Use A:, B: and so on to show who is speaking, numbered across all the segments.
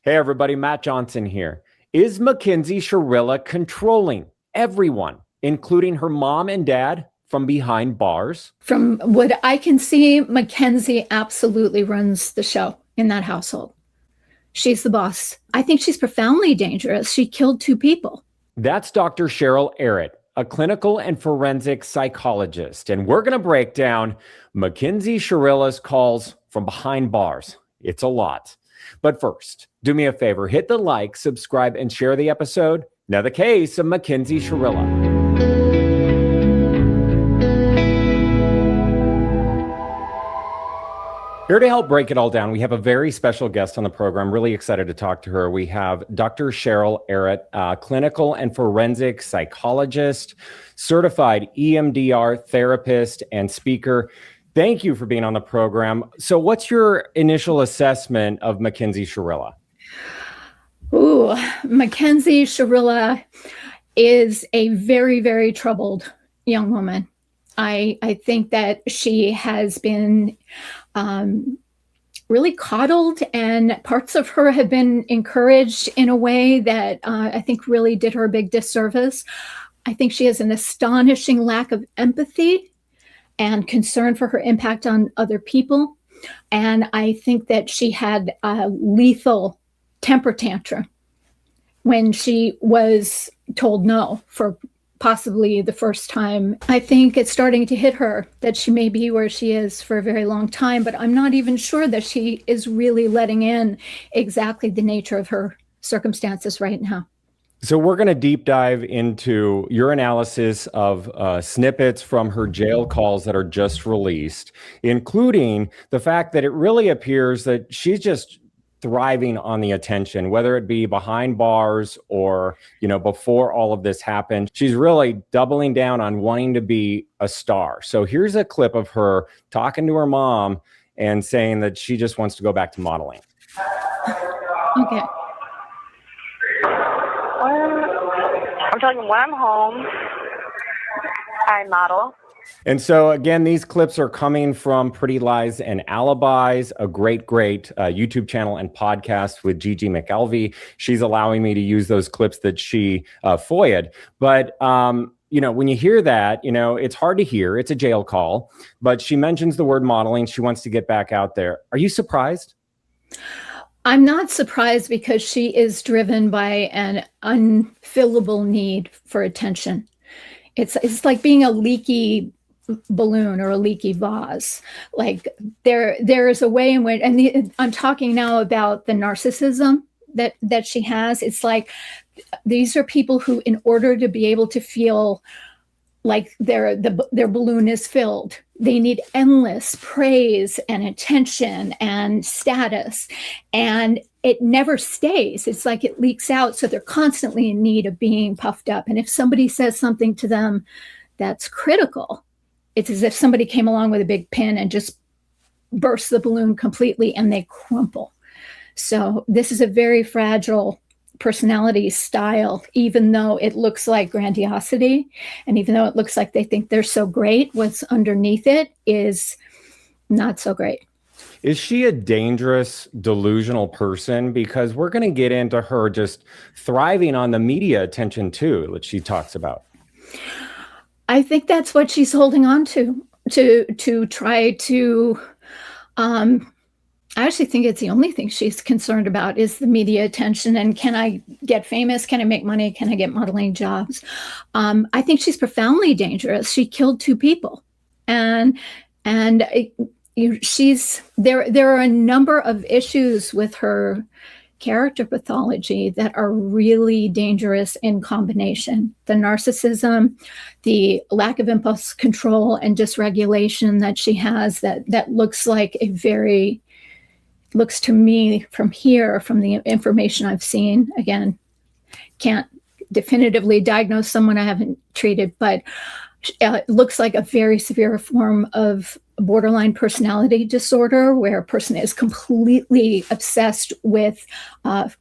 A: Hey everybody, Matt Johnson here. Is Mackenzie Shirilla controlling everyone, including her mom and dad, from behind bars?
B: From what I can see, Mackenzie absolutely runs the show in that household. She's the boss. I think she's profoundly dangerous. She killed 2 people.
A: That's Dr. Cheryl Arutt, a clinical and forensic psychologist. And we're going to break down Mackenzie Shirilla's calls from behind bars. It's a lot. But first, do me a favor, hit the like, subscribe, and share the episode. Now the case of Mackenzie Shirilla. Here to help break it all down, we have a very special guest on the program. Really excited to talk to her. We have Dr. Cheryl Arutt, clinical and forensic psychologist, certified EMDR therapist, and speaker. Thank you for being on the program. So what's your initial assessment of Mackenzie Shirilla?
B: Ooh, Mackenzie Shirilla is a very, very troubled young woman. I think that she has been really coddled, and parts of her have been encouraged in a way that I think really did her a big disservice. I think she has an astonishing lack of empathy and concern for her impact on other people. And I think that she had a lethal temper tantrum when she was told no for possibly the first time. I think it's starting to hit her that she may be where she is for a very long time, but I'm not even sure that she is really letting in exactly the nature of her circumstances right now.
A: So we're going to deep dive into your analysis of snippets from her jail calls that are just released, including the fact that it really appears that she's just thriving on the attention, whether it be behind bars or, before all of this happened. She's really doubling down on wanting to be a star. So here's a clip of her talking to her mom and saying that she just wants to go back to modeling.
B: Okay.
C: I'm telling you, when I'm home, I model.
A: And so, again, these clips are coming from Pretty Lies and Alibis, a great YouTube channel and podcast with Gigi McElvey. She's allowing me to use those clips that she FOIA'd. But, when you hear that, it's hard to hear. It's a jail call. But she mentions the word modeling. She wants to get back out there. Are you surprised?
B: I'm not surprised because she is driven by an unfillable need for attention. It's like being a leaky balloon or a leaky vase. Like there is a way in which, and I'm talking now about the narcissism that she has. It's like these are people who, in order to be able to feel like their balloon is filled, they need endless praise and attention and status, and it never stays. It's like it leaks out, so they're constantly in need of being puffed up. And if somebody says something to them that's critical, it's as if somebody came along with a big pin and just burst the balloon completely, and they crumple. So this is a very fragile personality style, even though it looks like grandiosity, and even though it looks like they think they're so great, what's underneath it is not so great.
A: Is she a dangerous, delusional person? Because we're going to get into her just thriving on the media attention too, that she talks about.
B: I think that's what she's holding on to try to I actually think it's the only thing she's concerned about is the media attention. And can I get famous? Can I make money? Can I get modeling jobs? I think she's profoundly dangerous. She killed 2 people. And there are a number of issues with her character pathology that are really dangerous in combination. The narcissism, the lack of impulse control and dysregulation that she has that looks like looks to me from the information I've seen, again, can't definitively diagnose someone I haven't treated, but it looks like a very severe form of borderline personality disorder where a person is completely obsessed with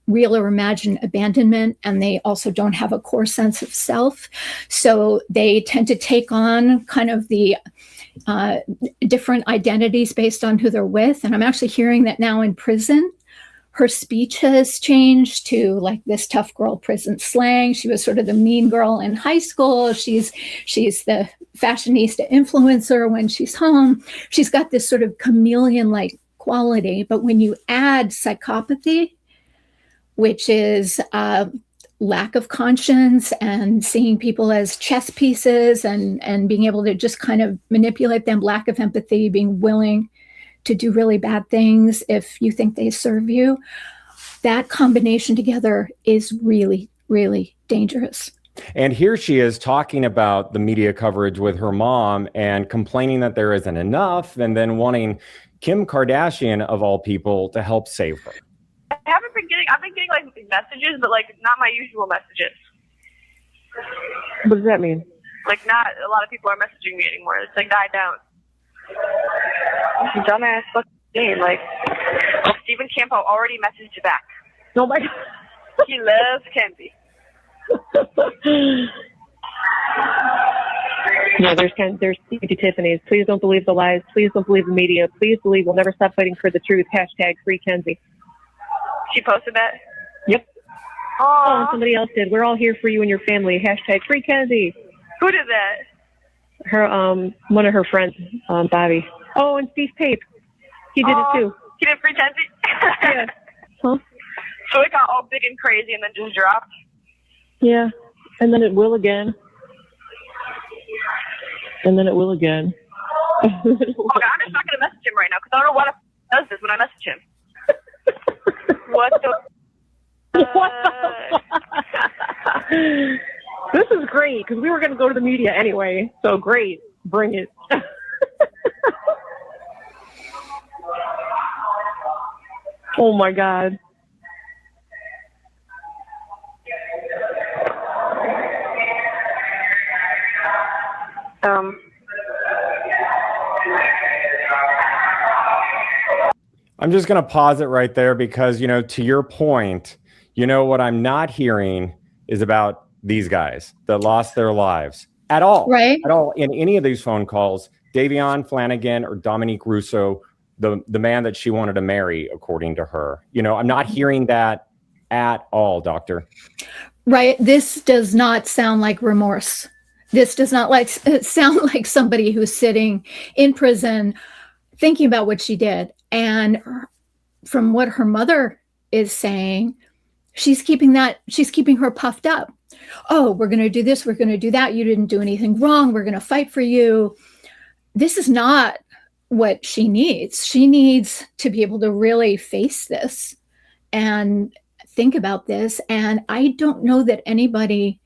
B: real or imagined abandonment, and they also don't have a core sense of self. So they tend to take on kind of the different identities based on who they're with. And I'm actually hearing that now in prison, Her speech has changed to like this tough girl prison slang. She was sort of the mean girl in high school. She's the fashionista influencer when she's home. She's got this sort of chameleon-like quality. But when you add psychopathy, which is lack of conscience and seeing people as chess pieces and being able to just kind of manipulate them, lack of empathy, being willing to do really bad things if you think they serve you, that combination together is really, really dangerous.
A: And here she is talking about the media coverage with her mom and complaining that there isn't enough, and then wanting Kim Kardashian, of all people, to help save her.
C: I've been getting like messages, but like not my usual messages.
D: What does that mean?
C: Like not a lot of people are messaging me anymore. It's like died down. Dumbass fucking game. Like, Stephen Campo already messaged you back.
D: Oh my God.
C: He loves Kenzie.
D: Yeah, there's Stevie Tiffany's. Please don't believe the lies. Please don't believe the media. Please believe we'll never stop fighting for the truth. Hashtag free Kenzie.
C: She posted that?
D: Yep.
C: Oh,
D: and somebody else did. We're all here for you and your family. Hashtag free Kenzie.
C: Who did that?
D: Her, one of her friends, Bobby. Oh, and Steve Pape. He did it too.
C: He did free Kenzie?
D: Yeah. Huh?
C: So it got all big and crazy and then just dropped?
D: Yeah. And then it will again. And then it will again.
C: Okay, I'm just not going to message him right now because I don't know what does this when I message him. What the
D: What the fuck? This is great because we were going to go to the media anyway. So great. Bring it. Oh my God.
A: I'm just going to pause it right there because, to your point, what I'm not hearing is about these guys that lost their lives at all.
B: Right.
A: At all in any of these phone calls, Davion Flanagan or Dominique Rousseau, the man that she wanted to marry, according to her. I'm not hearing that at all, doctor.
B: Right. This does not sound like remorse. This does not sound like somebody who's sitting in prison thinking about what she did. And from what her mother is saying, she's keeping her puffed up. Oh, we're going to do this. We're going to do that. You didn't do anything wrong. We're going to fight for you. This is not what she needs. She needs to be able to really face this and think about this. And I don't know that anybody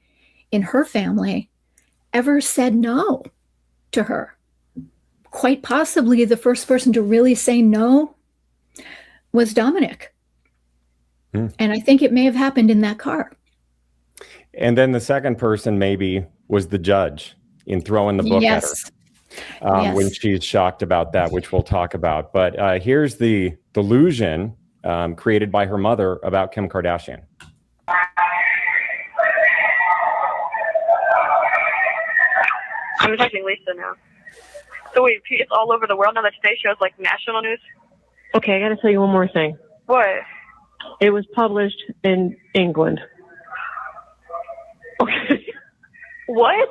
B: in her family ever said no to her. Quite possibly the first person to really say no was Dominic. And I think it may have happened in that car.
A: And then the second person maybe was the judge in throwing the book at her.
B: Yes.
A: When she's shocked about that, which we'll talk about. But here's the delusion created by her mother about Kim Kardashian.
C: I'm texting Lisa now. So wait, it's all over the world now that Today Show's like national news?
D: Okay, I got to tell you one more thing.
C: What?
D: It was published in England. Okay.
C: What?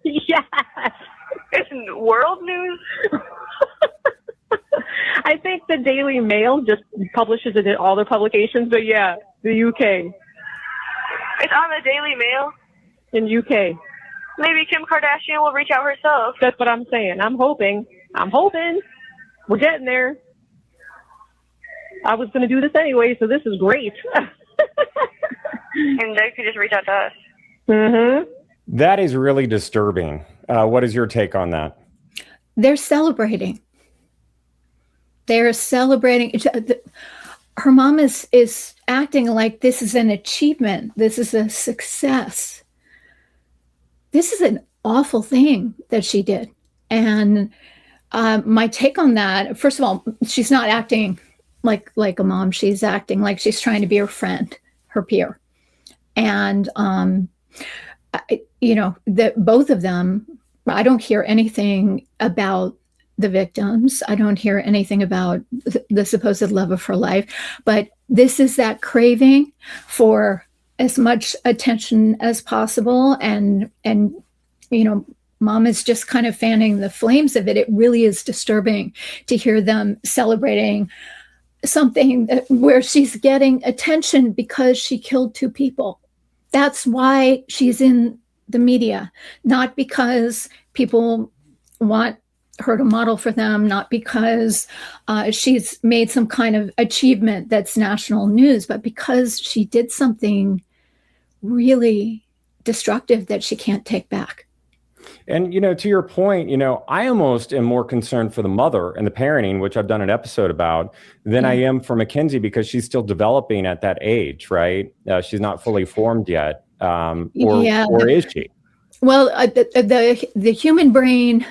D: Yes.
C: It's world news?
D: I think the Daily Mail just publishes it in all their publications, but yeah, the UK.
C: It's on the Daily Mail?
D: In UK.
C: Maybe Kim Kardashian will reach out herself.
D: That's what I'm saying. I'm hoping. We're getting there. I was going to do this anyway, so this is great.
C: And they could just reach out to us.
D: Mm-hmm.
A: That is really disturbing. What is your take on that?
B: They're celebrating. They're celebrating. Her mom is acting like this is an achievement. This is a success. This is an awful thing that she did. And my take on that, first of all, she's not acting like a mom. She's acting like she's trying to be her friend, her peer. And, that both of them, I don't hear anything about the victims. I don't hear anything about the supposed love of her life, but this is that craving for as much attention as possible, and mom is just kind of fanning the flames of it. It really is disturbing to hear them celebrating something where she's getting attention because she killed 2 people. That's why she's in the media, not because people want her to model for them, not because she's made some kind of achievement that's national news, but because she did something really destructive that she can't take back.
A: And, to your point, I almost am more concerned for the mother and the parenting, which I've done an episode about, than I am for Mackenzie, because she's still developing at that age, right? She's not fully formed yet. Or is she?
B: Well, the human brain,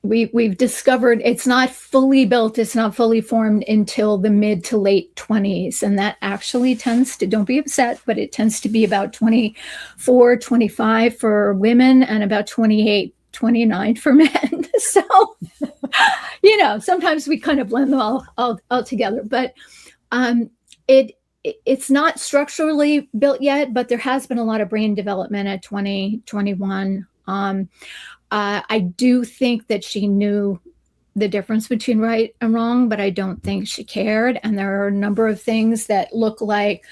B: we've discovered it's not fully built, it's not fully formed until the mid to late 20s. And that actually tends to, don't be upset, but it tends to be about 24, 25 for women and about 28, 29 for men. So, sometimes we kind of blend them all together, but it's not structurally built yet, but there has been a lot of brain development at 20, 21. I do think that she knew the difference between right and wrong, but I don't think she cared. And there are a number of things that look like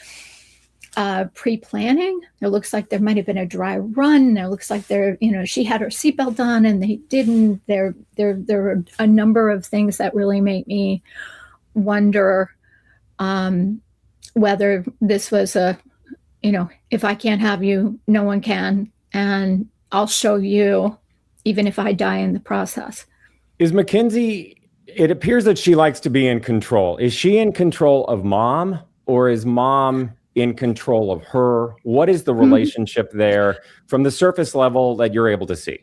B: pre-planning. It looks like there might have been a dry run. It looks like she had her seatbelt on and they didn't. There are a number of things that really make me wonder whether this was if I can't have you, no one can, and I'll show you, even if I die in the process.
A: Is Mackenzie, it appears that she likes to be in control. Is she in control of mom, or is mom in control of her? What is the relationship there from the surface level that you're able to see?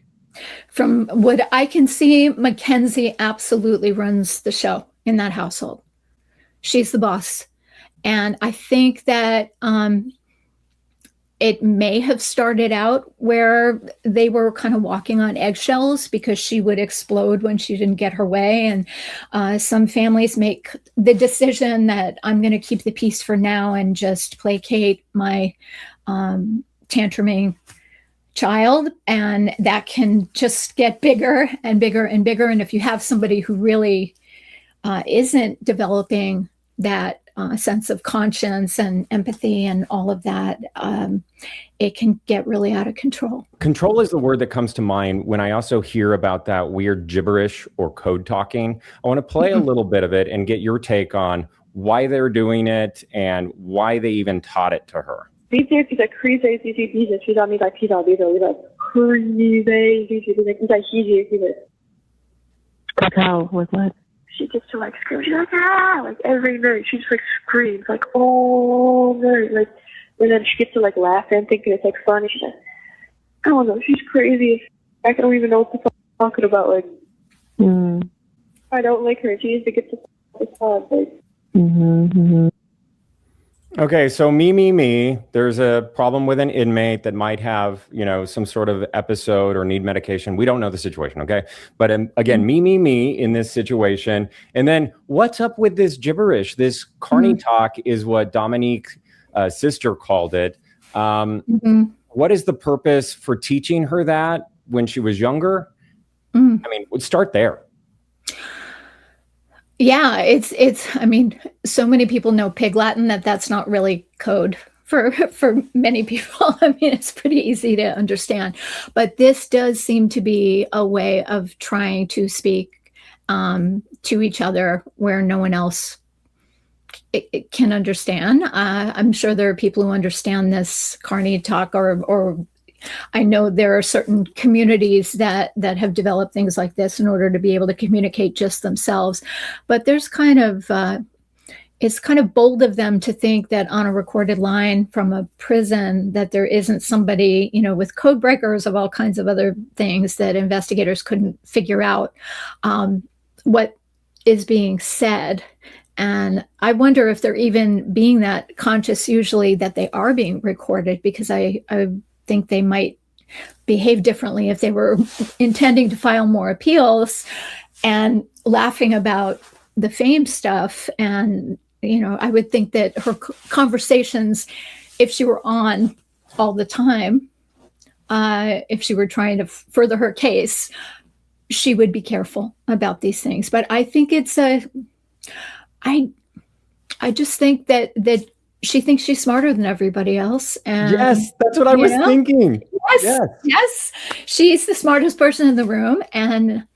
B: From what I can see, Mackenzie absolutely runs the show in that household. She's the boss. And I think that it may have started out where they were kind of walking on eggshells because she would explode when she didn't get her way. And some families make the decision that I'm going to keep the peace for now and just placate my tantruming child. And that can just get bigger and bigger and bigger. And if you have somebody who really isn't developing that sense of conscience and empathy and all of that, it can get really out of control.
A: Control is the word that comes to mind when I also hear about that weird gibberish or code talking. I want to play a little bit of it and get your take on why they're doing it and why they even taught it to her.
D: Cacao with what?
C: She gets to scream. She's like, ah, every night. She just screams all night. And then she gets to laugh and thinking it's funny. She's like, I don't know. She's crazy. I don't even know what the fuck I'm talking about. I don't like her. She needs to get the pod.
A: Okay, so me. There's a problem with an inmate that might have, some sort of episode or need medication. We don't know the situation, okay? But again, me in this situation. And then what's up with this gibberish? This carny talk is what Dominique's sister called it. What is the purpose for teaching her that when she was younger? I mean, we'd start there.
B: Yeah, it's. So many people know Pig Latin that's not really code for many people. It's pretty easy to understand, but this does seem to be a way of trying to speak to each other where no one else it can understand. I'm sure there are people who understand this carny talk, or I know there are certain communities that have developed things like this in order to be able to communicate just themselves. But there's it's kind of bold of them to think that on a recorded line from a prison that there isn't somebody, with code breakers of all kinds of other things that investigators couldn't figure out what is being said. And I wonder if they're even being that conscious usually that they are being recorded, because I think they might behave differently if they were intending to file more appeals and laughing about the fame stuff and I would think that her conversations, if she were on all the time, if she were trying to further her case, she would be careful about these things. But I think I just think that she thinks she's smarter than everybody else. And
A: Yes, that's what I was thinking.
B: Yes. She's the smartest person in the room. And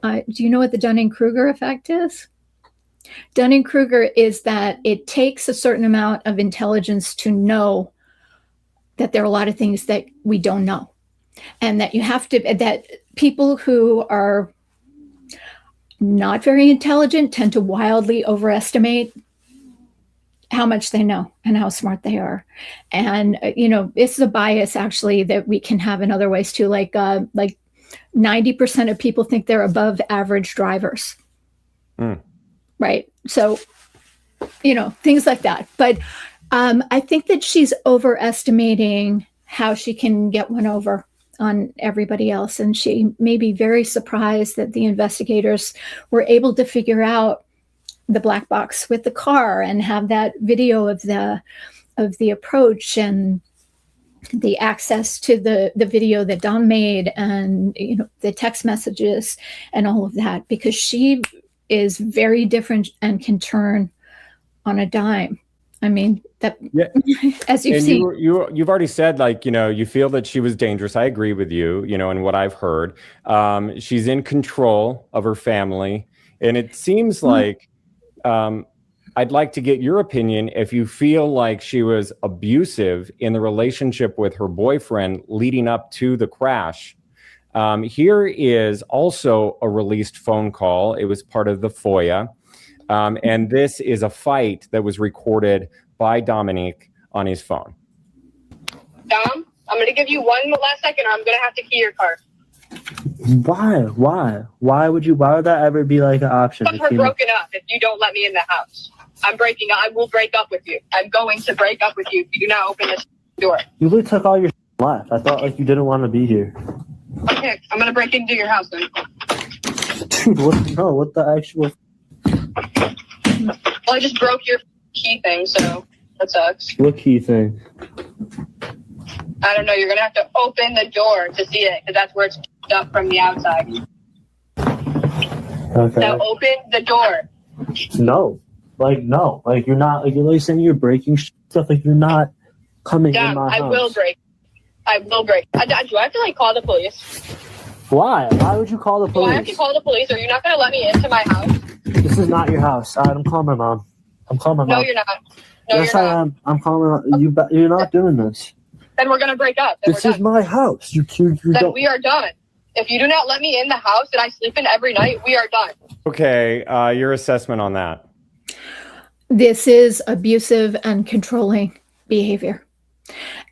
B: do you know what the Dunning-Kruger effect is? Dunning-Kruger is that it takes a certain amount of intelligence to know that there are a lot of things that we don't know. And that that people who are not very intelligent tend to wildly overestimate how much they know and how smart they are. And, it's a bias actually that we can have in other ways too. Like 90% of people think they're above average drivers. Right. So, things like that. But I think that she's overestimating how she can get one over on everybody else. And she may be very surprised that the investigators were able to figure out the black box with the car and have that video of the approach and the access to the video that Dom made and the text messages and all of that, because she is very different and can turn on a dime. I mean, that as you've seen.
A: You've already said, you feel that she was dangerous. I agree with you, and what I've heard. She's in control of her family. And it seems like, I'd like to get your opinion if you feel like she was abusive in the relationship with her boyfriend leading up to the crash. Here is also a released phone call. It was part of the FOIA. And this is a fight that was recorded by Dominique on his phone.
E: Dom, I'm going to give you one last second or I'm going to have to key your car.
F: Why would that ever be like an option?
E: We're broken up if you don't let me in the house. I will break up with you. I'm going to break up with you if you do not open this door.
F: You really took all your life. I thought you didn't want to be here.
E: Okay, I'm going to break into your house then.
F: Dude, what the actual...
E: Well, I just broke your key thing, so that sucks.
F: What key thing?
E: I don't know. You're going to have to open the door to see it, because that's where it's up from the outside.
F: Okay.
E: Now open the door.
F: No. No. You're not, you're saying you're breaking stuff, you're not coming in my house.
E: I will break. Do I have to, call the police?
F: Why? Why would you call the police?
E: Do I have to call the police? Are you not going to let me into my house?
F: This is not your house. All right, I'm calling my mom.
E: No, you're not. No,
F: yes,
E: you're
F: I
E: not.
F: am. I'm calling you. You're not doing this.
E: Then we're going to break up.
F: This is my house. You
E: then
F: don't.
E: We are done. If you do not let me in the house that I sleep in every night, we are done.
A: Okay, your assessment on that.
B: This is abusive and controlling behavior.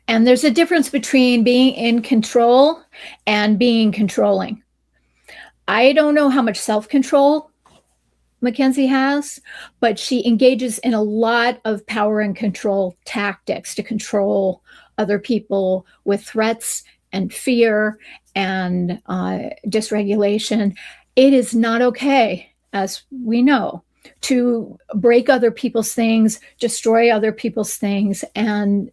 B: And there's a difference between being in control and being controlling. I don't know how much self-control Mackenzie has, but she engages in a lot of power and control tactics to control other people with threats and fear and dysregulation. It is not okay, as we know, to break other people's things, destroy other people's things. And,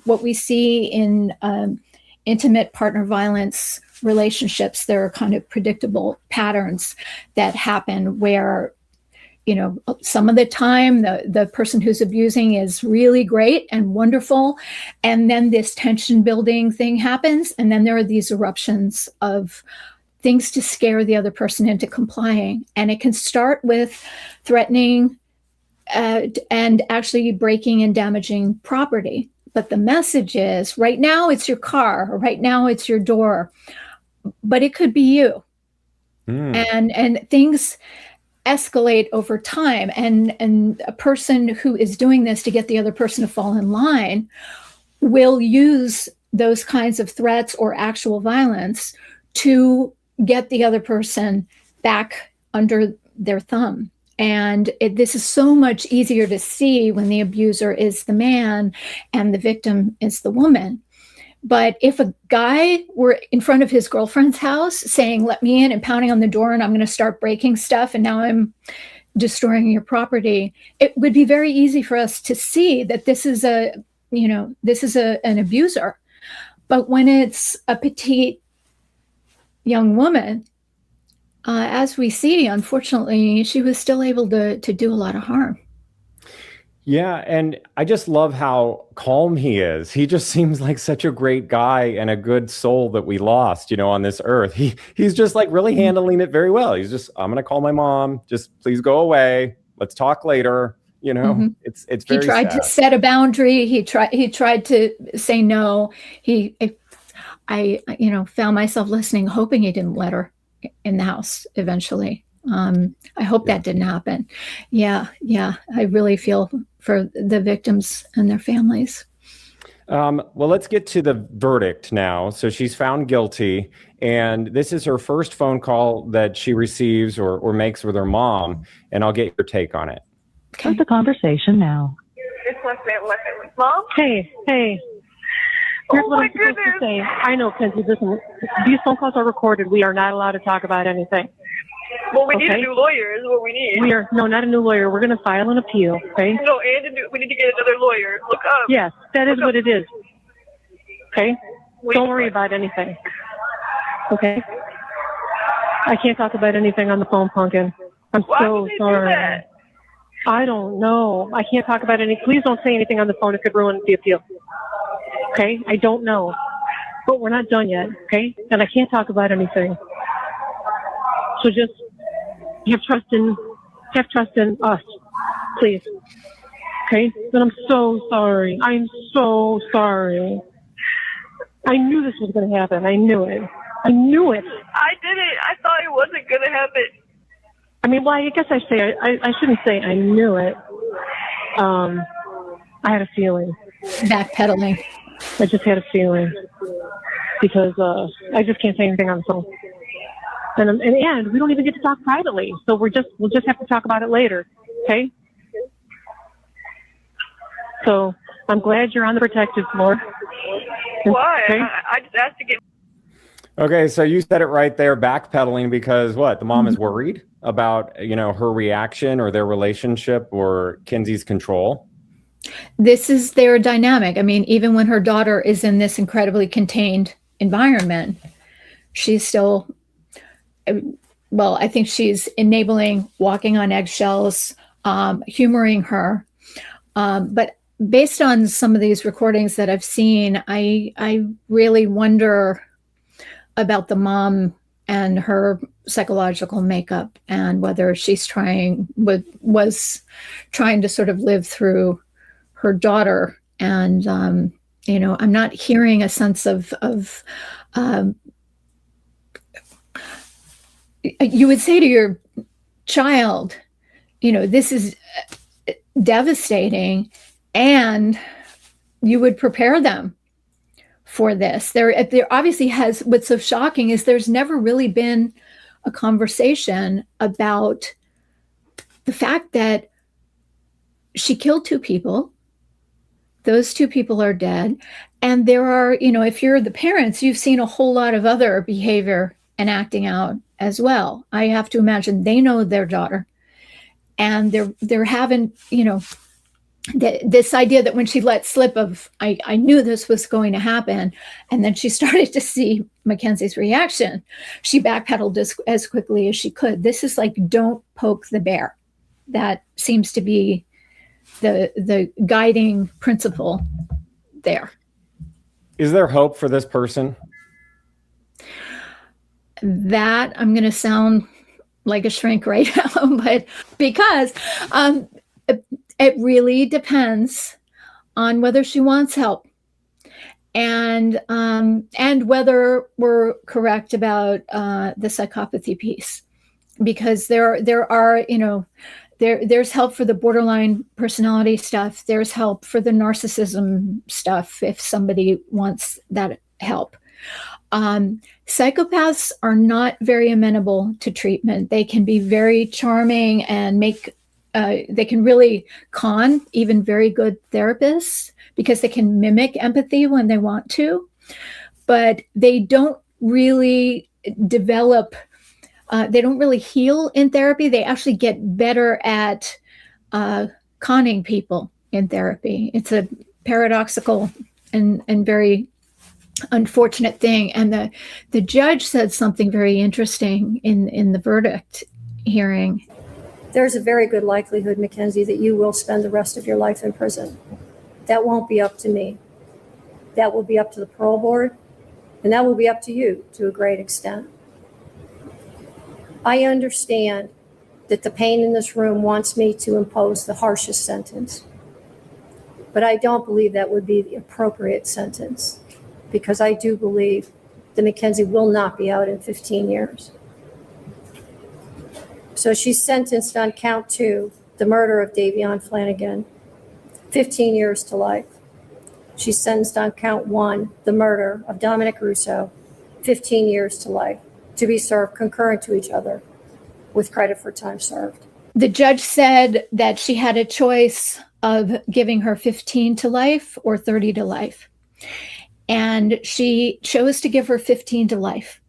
B: what we see in intimate partner violence relationships, there are kind of predictable patterns that happen where, some of the time the person who's abusing is really great and wonderful. And then this tension building thing happens. And then there are these eruptions of things to scare the other person into complying. And it can start with threatening and actually breaking and damaging property. But the message is, right now it's your car, or right now it's your door, but it could be you. And things escalate over time. And a person who is doing this to get the other person to fall in line will use those kinds of threats or actual violence to get the other person back under their thumb. And this is so much easier to see when the abuser is the man and the victim is the woman. But if a guy were in front of his girlfriend's house saying, let me in, and pounding on the door, and I'm going to start breaking stuff, and now I'm destroying your property, it would be very easy for us to see that this is an abuser. But when it's a petite young woman, as we see, unfortunately, she was still able to do a lot of harm.
A: Yeah, and I just love how calm he is. He just seems like such a great guy and a good soul that we lost, on this earth. He's just like really handling it very well. He's just, I'm going to call my mom. Just please go away. Let's talk later. It's very
B: He tried
A: sad.
B: to set a boundary. He tried to say no. I found myself listening, hoping he didn't let her in the house eventually. I hope that didn't happen. Yeah. I really feel for the victims and their families.
A: Well, let's get to the verdict now. So she's found guilty, and this is her first phone call that she receives or makes with her mom, and I'll get your take on it.
B: Okay.
G: Start the conversation now.
C: It's my family. Mom?
D: Hey. Here's what I'm supposed to say. I know, Kenzie, listen, these phone calls are recorded. We are not allowed to talk about anything.
C: Well, we need a new lawyer is what we need.
D: Not a new lawyer. We're going to file an appeal, okay?
C: No, we need to get another lawyer. Look up.
D: Yes, that is what it is. Okay? Don't worry about anything. Okay? I can't talk about anything on the phone, Pumpkin. I'm so sorry.
C: Do that?
D: I don't know. I can't talk about any. Please don't say anything on the phone. It could ruin the appeal. Okay? I don't know. But we're not done yet, okay? And I can't talk about anything. So just have trust in us, please. Okay? And I'm so sorry. I'm so sorry. I knew this was going to happen. I knew it.
C: I didn't. I thought it wasn't going to happen.
D: I guess I shouldn't say I knew it. I had a feeling.
B: Backpedaling.
D: I just had a feeling because I just can't say anything on the phone. And we don't even get to talk privately, so we'll just have to talk about it later, okay? So I'm glad you're on the protective floor.
C: Why?
D: Okay?
C: I just asked to get.
A: Okay, so you said it right there, backpedaling, because what? The mom is worried about, her reaction or their relationship or Kenzie's control.
B: This is their dynamic. Even when her daughter is in this incredibly contained environment, she's still, I think she's enabling, walking on eggshells, humoring her. But based on some of these recordings that I've seen, I really wonder about the mom and her psychological makeup and whether she's was trying to sort of live through her daughter. And, I'm not hearing a sense of you would say to your child, this is devastating, and you would prepare them for this. There obviously what's so shocking is there's never really been a conversation about the fact that she killed 2 people. Those 2 people are dead. And there are, if you're the parents, you've seen a whole lot of other behavior and acting out as well. I have to imagine they know their daughter, and they're having, this idea that when she let slip of, I knew this was going to happen, and then she started to see Mackenzie's reaction, she backpedaled as quickly as she could. This is like, don't poke the bear. That seems to be the guiding principle there.
A: Is there hope for this person?
B: That I'm going to sound like a shrink right now, but because it really depends on whether she wants help, and whether we're correct about the psychopathy piece, because there are, there's help for the borderline personality stuff. There's help for the narcissism stuff if somebody wants that help. Psychopaths are not very amenable to treatment. They can be very charming and they can really con even very good therapists because they can mimic empathy when they want to, but they don't really develop they don't really heal in therapy. They actually get better at conning people in therapy. It's a paradoxical and very unfortunate thing. And the judge said something very interesting in the verdict hearing.
G: There's a very good likelihood, Mackenzie, that you will spend the rest of your life in prison. That won't be up to me. That will be up to the parole board, and that will be up to you to a great extent. I understand that the pain in this room wants me to impose the harshest sentence, but I don't believe that would be the appropriate sentence, because I do believe that Mackenzie will not be out in 15 years. So she's sentenced on count 2, the murder of Davion Flanagan, 15 years to life. She's sentenced on count 1, the murder of Dominic Russo, 15 years to life, to be served concurrent to each other with credit for time served.
B: The judge said that she had a choice of giving her 15 to life or 30 to life. And she chose to give her 15 to life.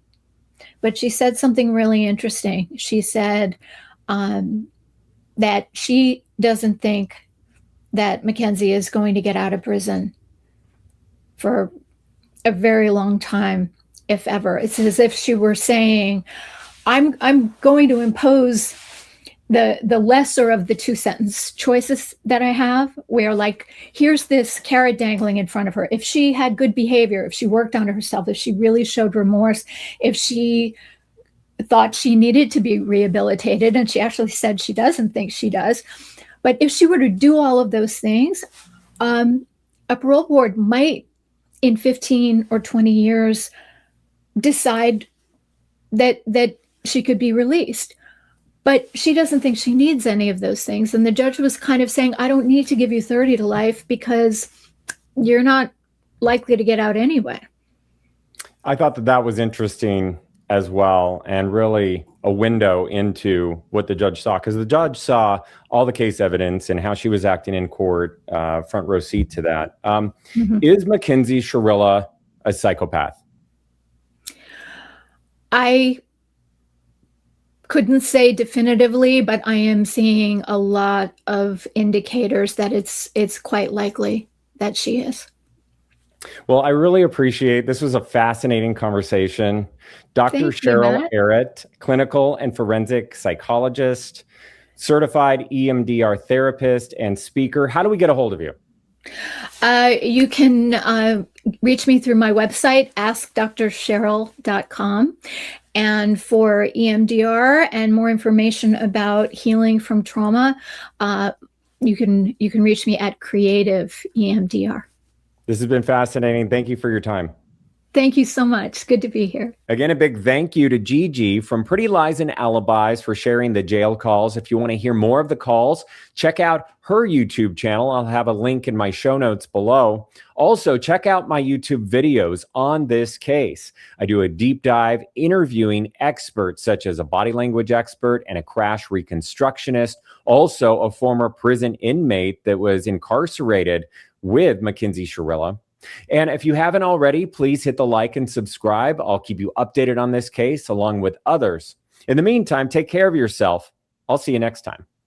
B: But she said something really interesting. She said that she doesn't think that Mackenzie is going to get out of prison for a very long time, if ever. It's as if she were saying, I'm going to impose the lesser of the 2 sentence choices that I have, where like, here's this carrot dangling in front of her. If she had good behavior, if she worked on herself, if she really showed remorse, if she thought she needed to be rehabilitated, and she actually said she doesn't think she does, but if she were to do all of those things, a parole board might in 15 or 20 years decide that she could be released. But she doesn't think she needs any of those things. And the judge was kind of saying, I don't need to give you 30 to life because you're not likely to get out anyway.
A: I thought that was interesting as well, and really a window into what the judge saw, because the judge saw all the case evidence and how she was acting in court, front row seat to that. Is Mackenzie Shirilla a psychopath?
B: I couldn't say definitively, but I am seeing a lot of indicators that it's quite likely that she is.
A: Well, I really appreciate, this was a fascinating conversation. Dr. Cheryl Arutt, clinical and forensic psychologist, certified EMDR therapist and speaker. How do we get a hold of you?
B: You can reach me through my website, askdrcheryl.com. And for EMDR and more information about healing from trauma, you can reach me at Creative EMDR.
A: This has been fascinating. Thank you for your time.
B: Thank you so much. Good to be here.
A: Again, a big thank you to Gigi from Pretty Lies and Alibis for sharing the jail calls. If you want to hear more of the calls, check out her YouTube channel. I'll have a link in my show notes below. Also, check out my YouTube videos on this case. I do a deep dive interviewing experts such as a body language expert and a crash reconstructionist, also a former prison inmate that was incarcerated with Mackenzie Shirilla. And if you haven't already, please hit the like and subscribe. I'll keep you updated on this case along with others. In the meantime, take care of yourself. I'll see you next time.